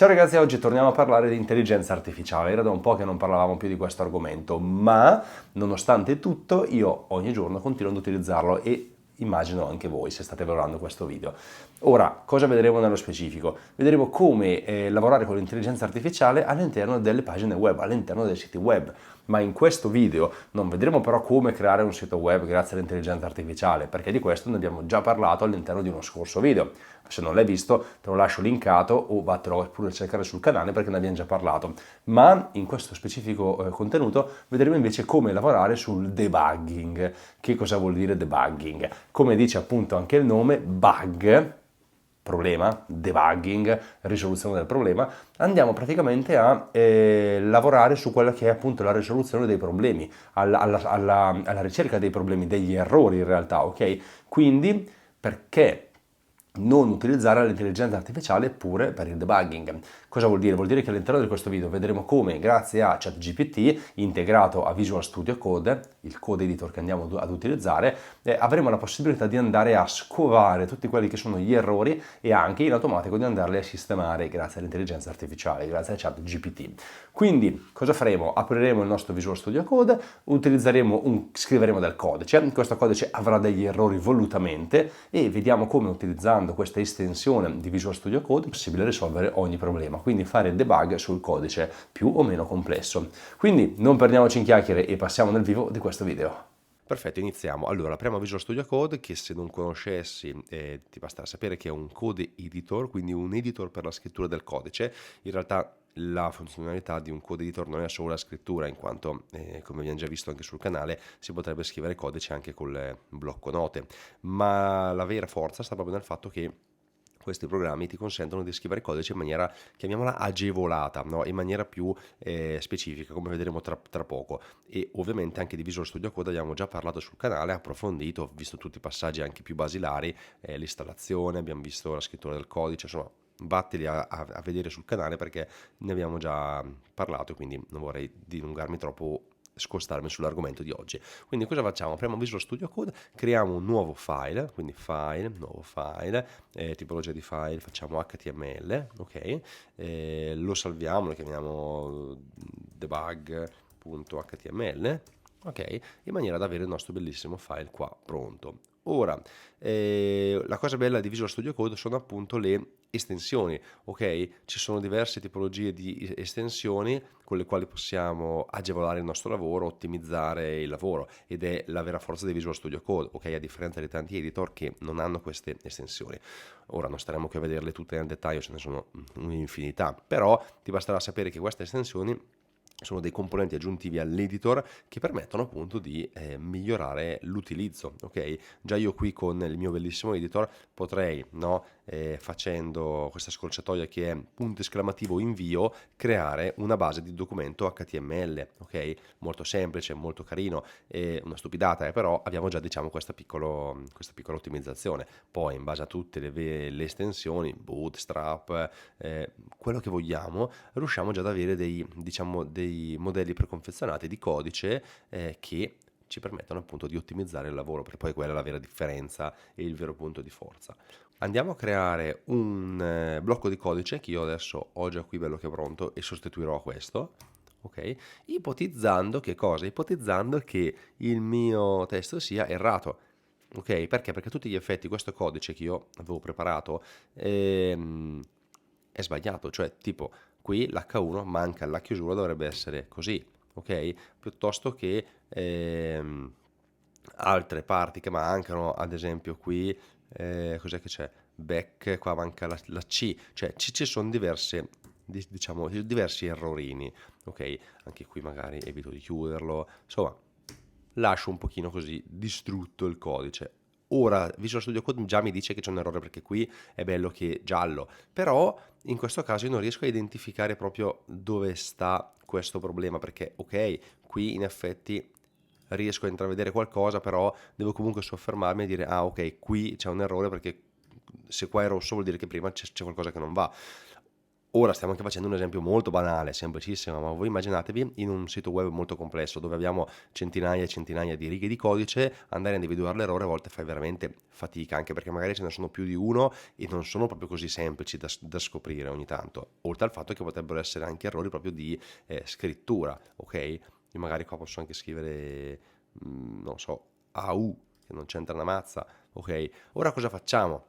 Ciao ragazzi, oggi torniamo a parlare di intelligenza artificiale. Era da un po' che non parlavamo più di questo argomento, ma nonostante tutto io ogni giorno continuo ad utilizzarlo e immagino anche voi se state valutando questo video. Ora, cosa vedremo nello specifico? Vedremo come lavorare con l'intelligenza artificiale all'interno delle pagine web, all'interno dei siti web. Ma in questo video non vedremo però come creare un sito web grazie all'intelligenza artificiale, perché di questo ne abbiamo già parlato all'interno di uno scorso video. Se non l'hai visto te lo lascio linkato o vattelo pure a cercare sul canale perché ne abbiamo già parlato. Ma in questo specifico contenuto vedremo invece come lavorare sul debugging. Che cosa vuol dire debugging? Come dice appunto anche il nome, bug, problema, debugging, risoluzione del problema, andiamo praticamente a lavorare su quella che è appunto la risoluzione dei problemi, alla ricerca dei problemi, degli errori in realtà, ok? Quindi perché non utilizzare l'intelligenza artificiale pure per il debugging. Cosa vuol dire? Vuol dire che all'interno di questo video vedremo come grazie a ChatGPT integrato a Visual Studio Code, il code editor che andiamo ad utilizzare, avremo la possibilità di andare a scovare tutti quelli che sono gli errori e anche in automatico di andarli a sistemare grazie all'intelligenza artificiale, grazie a ChatGPT. Quindi cosa faremo? Apriremo il nostro Visual Studio Code, scriveremo del codice, questo codice avrà degli errori volutamente e vediamo come utilizzando questa estensione di Visual Studio Code è possibile risolvere ogni problema, quindi fare debug sul codice più o meno complesso. Quindi non perdiamoci in chiacchiere e passiamo nel vivo di questo video. Perfetto, iniziamo. Allora, apriamo Visual Studio Code che se non conoscessi ti basterà sapere che è un code editor, quindi un editor per la scrittura del codice. In realtà la funzionalità di un code editor non è solo la scrittura, in quanto, come abbiamo già visto anche sul canale, si potrebbe scrivere codice anche col blocco note, ma la vera forza sta proprio nel fatto che questi programmi ti consentono di scrivere codice in maniera, chiamiamola agevolata, no? In maniera più specifica, come vedremo tra poco. E ovviamente anche di Visual Studio Code abbiamo già parlato sul canale, approfondito, visto tutti i passaggi anche più basilari, l'installazione, abbiamo visto la scrittura del codice, insomma vatteli a vedere sul canale perché ne abbiamo già parlato, quindi non vorrei dilungarmi troppo, scostarmi sull'argomento di oggi. Quindi cosa facciamo? Apriamo Visual Studio Code, creiamo un nuovo file, quindi file, nuovo file, tipologia di file, facciamo HTML, ok? Lo salviamo, lo chiamiamo debug.html, ok? In maniera da avere il nostro bellissimo file qua pronto. Ora, la cosa bella di Visual Studio Code sono appunto le estensioni, ok? Ci sono diverse tipologie di estensioni con le quali possiamo agevolare il nostro lavoro, ottimizzare il lavoro, ed è la vera forza di Visual Studio Code, ok? A differenza di tanti editor che non hanno queste estensioni. Ora non staremo qui a vederle tutte nel dettaglio, ce ne sono un'infinità, però ti basterà sapere che queste estensioni sono dei componenti aggiuntivi all'editor che permettono appunto di migliorare l'utilizzo, ok? Già io qui con il mio bellissimo editor potrei, no, facendo questa scorciatoia che è punto esclamativo invio, creare una base di documento HTML, ok? Molto semplice, molto carino, una stupidata, però abbiamo già, diciamo, questa piccola ottimizzazione. Poi in base a tutte le estensioni, Bootstrap, quello che vogliamo, riusciamo già ad avere dei modelli preconfezionati di codice che ci permettono appunto di ottimizzare il lavoro, perché poi quella è la vera differenza e il vero punto di forza. Andiamo a creare un blocco di codice che io adesso ho già qui bello che è pronto e sostituirò a questo. Ok, ipotizzando che cosa? Ipotizzando che il mio testo sia errato. Ok, perché? Perché a tutti gli effetti questo codice che io avevo preparato è sbagliato, cioè tipo qui l'H1 manca la chiusura, dovrebbe essere così, ok? Piuttosto che altre parti che mancano, ad esempio qui, cos'è che c'è? Back, qua manca la C, cioè ci sono diciamo, diversi errorini, ok? Anche qui magari evito di chiuderlo, insomma lascio un pochino così distrutto il codice. Ora Visual Studio Code già mi dice che c'è un errore perché qui è bello che è giallo, però in questo caso io non riesco a identificare proprio dove sta questo problema, perché ok, qui in effetti riesco a intravedere qualcosa, però devo comunque soffermarmi e dire ah ok, qui c'è un errore perché se qua è rosso vuol dire che prima c'è qualcosa che non va. Ora stiamo anche facendo un esempio molto banale, semplicissimo, ma voi immaginatevi in un sito web molto complesso dove abbiamo centinaia e centinaia di righe di codice, andare a individuare l'errore a volte fai veramente fatica, anche perché magari ce ne sono più di uno e non sono proprio così semplici da scoprire ogni tanto, oltre al fatto che potrebbero essere anche errori proprio di scrittura, ok? Io magari qua posso anche scrivere, non so, AU, che non c'entra una mazza, ok? Ora cosa facciamo?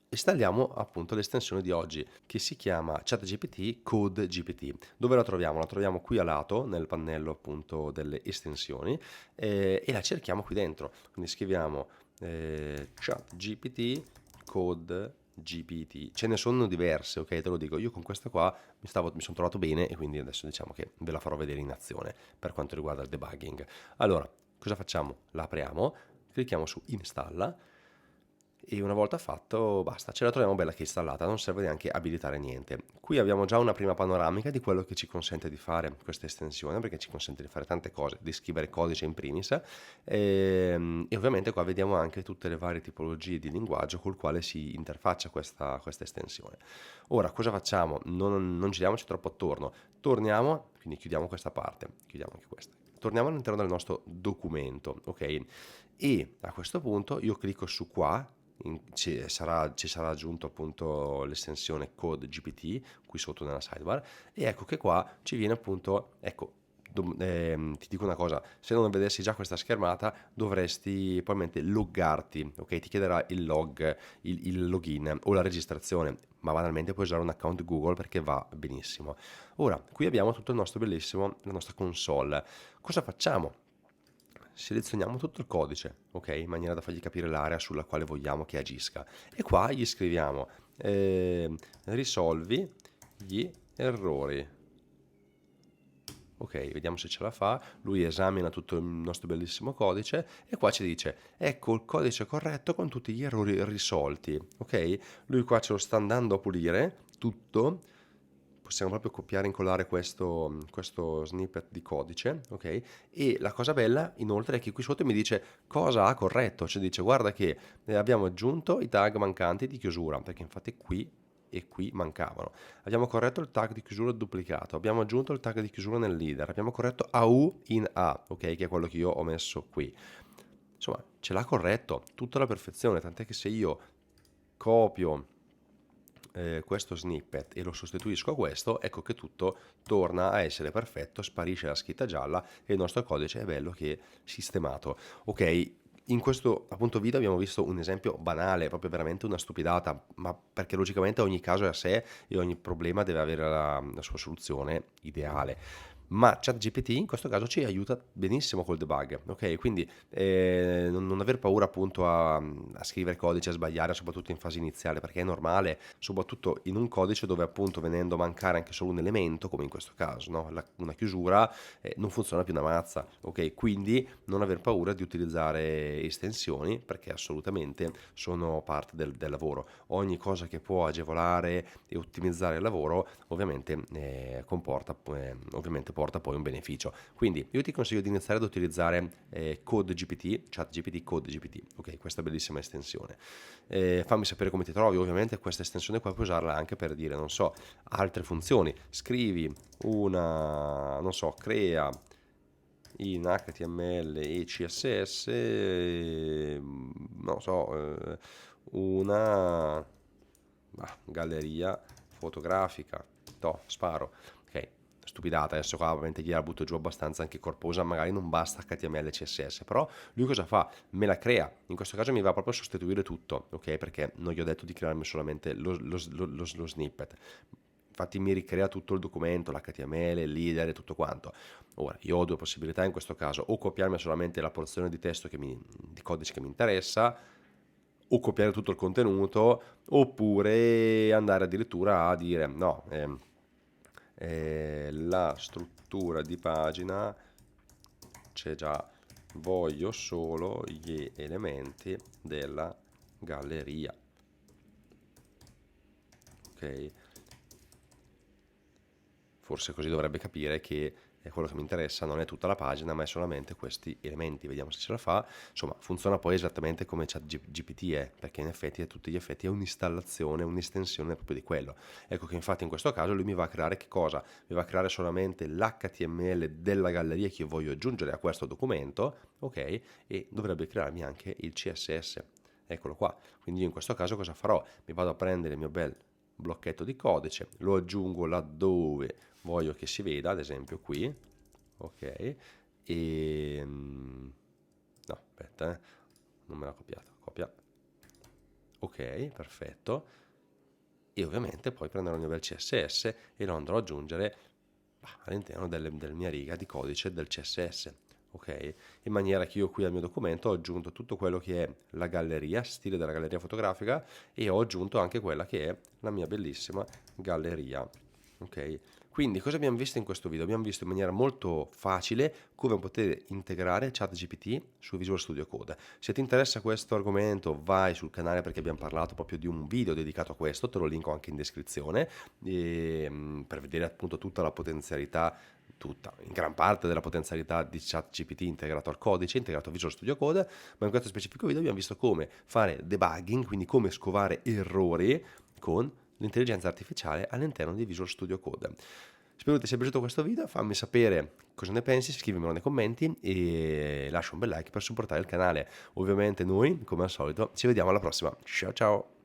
Installiamo appunto l'estensione di oggi che si chiama ChatGPT Code GPT. Dove la troviamo? La troviamo qui a lato nel pannello appunto delle estensioni e la cerchiamo qui dentro. Quindi scriviamo ChatGPT Code GPT. Ce ne sono diverse, ok? Te lo dico. Io con questa qua mi sono trovato bene e quindi adesso diciamo che ve la farò vedere in azione per quanto riguarda il debugging. Allora, cosa facciamo? La apriamo, clicchiamo su installa e una volta fatto basta, ce la troviamo bella che è installata, non serve neanche abilitare niente. Qui abbiamo già una prima panoramica di quello che ci consente di fare questa estensione, perché ci consente di fare tante cose, di scrivere codice in primis e ovviamente qua vediamo anche tutte le varie tipologie di linguaggio col quale si interfaccia questa estensione. Ora cosa facciamo? Non giriamoci troppo attorno, torniamo, quindi chiudiamo questa parte, chiudiamo anche questa. Torniamo all'interno del nostro documento, ok? E a questo punto io clicco su qua, ci sarà aggiunto appunto l'estensione Code GPT qui sotto nella sidebar e ecco che qua ci viene appunto, ecco, ti dico una cosa, se non vedessi già questa schermata dovresti probabilmente loggarti, ok? Ti chiederà il log, il login o la registrazione, ma banalmente puoi usare un account Google perché va benissimo. Ora, qui abbiamo tutto il nostro bellissimo, la nostra console. Cosa facciamo? Selezioniamo tutto il codice, ok? In maniera da fargli capire l'area sulla quale vogliamo che agisca. E qua gli scriviamo risolvi gli errori. Ok, vediamo se ce la fa. Lui esamina tutto il nostro bellissimo codice e qua ci dice ecco il codice corretto con tutti gli errori risolti. Ok, lui qua ce lo sta andando a pulire tutto. Possiamo proprio copiare e incollare questo snippet di codice, ok? E la cosa bella inoltre è che qui sotto mi dice cosa ha corretto, cioè dice guarda che abbiamo aggiunto i tag mancanti di chiusura, perché infatti qui e qui mancavano. Abbiamo corretto il tag di chiusura duplicato, abbiamo aggiunto il tag di chiusura nel leader, abbiamo corretto AU in A, ok? Che è quello che io ho messo qui. Insomma, ce l'ha corretto, tutto alla perfezione, tant'è che se io copio questo snippet e lo sostituisco a questo, ecco che tutto torna a essere perfetto, sparisce la scritta gialla e il nostro codice è bello che è sistemato. Ok, in questo appunto video abbiamo visto un esempio banale, proprio veramente una stupidata, ma perché logicamente ogni caso è a sé e ogni problema deve avere la sua soluzione ideale. Ma ChatGPT in questo caso ci aiuta benissimo col debug, ok? Quindi non aver paura appunto a scrivere codice, a sbagliare, soprattutto in fase iniziale, perché è normale, soprattutto in un codice dove appunto venendo a mancare anche solo un elemento, come in questo caso, no? Una chiusura, non funziona più una mazza, ok? Quindi non aver paura di utilizzare estensioni, perché assolutamente sono parte del lavoro. Ogni cosa che può agevolare e ottimizzare il lavoro ovviamente comporta ovviamente porta poi un beneficio. Quindi io ti consiglio di iniziare ad utilizzare Code GPT, ChatGPT Code GPT, ok, questa bellissima estensione. Fammi sapere come ti trovi, ovviamente questa estensione qua puoi usarla anche per dire, non so, altre funzioni. Scrivi una, non so, crea in HTML e CSS, non so, una galleria fotografica, sparo, ok, stupidata, adesso qua ovviamente gliela butto giù abbastanza anche corposa, magari non basta HTML e CSS, però lui cosa fa? Me la crea, in questo caso mi va proprio a sostituire tutto, ok, perché non gli ho detto di crearmi solamente lo snippet, infatti mi ricrea tutto il documento, l'HTML, il leader e tutto quanto. Ora, io ho due possibilità in questo caso, o copiarmi solamente la porzione di testo di codice che mi interessa, o copiare tutto il contenuto, oppure andare addirittura a dire no, la struttura di pagina c'è già, voglio solo gli elementi della galleria. Ok, forse così dovrebbe capire che e quello che mi interessa non è tutta la pagina, ma è solamente questi elementi. Vediamo se ce la fa. Insomma, funziona poi esattamente come ChatGPT è, perché in effetti a tutti gli effetti è un'installazione, un'estensione proprio di quello. Ecco che infatti in questo caso lui mi va a creare che cosa? Mi va a creare solamente l'HTML della galleria che io voglio aggiungere a questo documento, ok? E dovrebbe crearmi anche il CSS. Eccolo qua. Quindi io in questo caso cosa farò? Mi vado a prendere il mio bel blocchetto di codice, lo aggiungo laddove voglio che si veda, ad esempio qui, ok? E no, aspetta, non me l'ha copiato, copia, ok, perfetto. E ovviamente poi prenderò il mio bel CSS e lo andrò ad aggiungere all'interno della mia riga di codice del CSS, ok? In maniera che io qui al mio documento ho aggiunto tutto quello che è la galleria, stile della galleria fotografica, e ho aggiunto anche quella che è la mia bellissima galleria, ok? Quindi cosa abbiamo visto in questo video? Abbiamo visto in maniera molto facile come poter integrare ChatGPT su Visual Studio Code. Se ti interessa questo argomento vai sul canale perché abbiamo parlato proprio di un video dedicato a questo, te lo linko anche in descrizione, per vedere appunto tutta la potenzialità, in gran parte della potenzialità di ChatGPT integrato al codice, integrato a Visual Studio Code, ma in questo specifico video abbiamo visto come fare debugging, quindi come scovare errori con l'intelligenza artificiale all'interno di Visual Studio Code. Spero ti sia piaciuto questo video, fammi sapere cosa ne pensi, scrivimelo nei commenti e lascia un bel like per supportare il canale. Ovviamente noi, come al solito, ci vediamo alla prossima. Ciao ciao!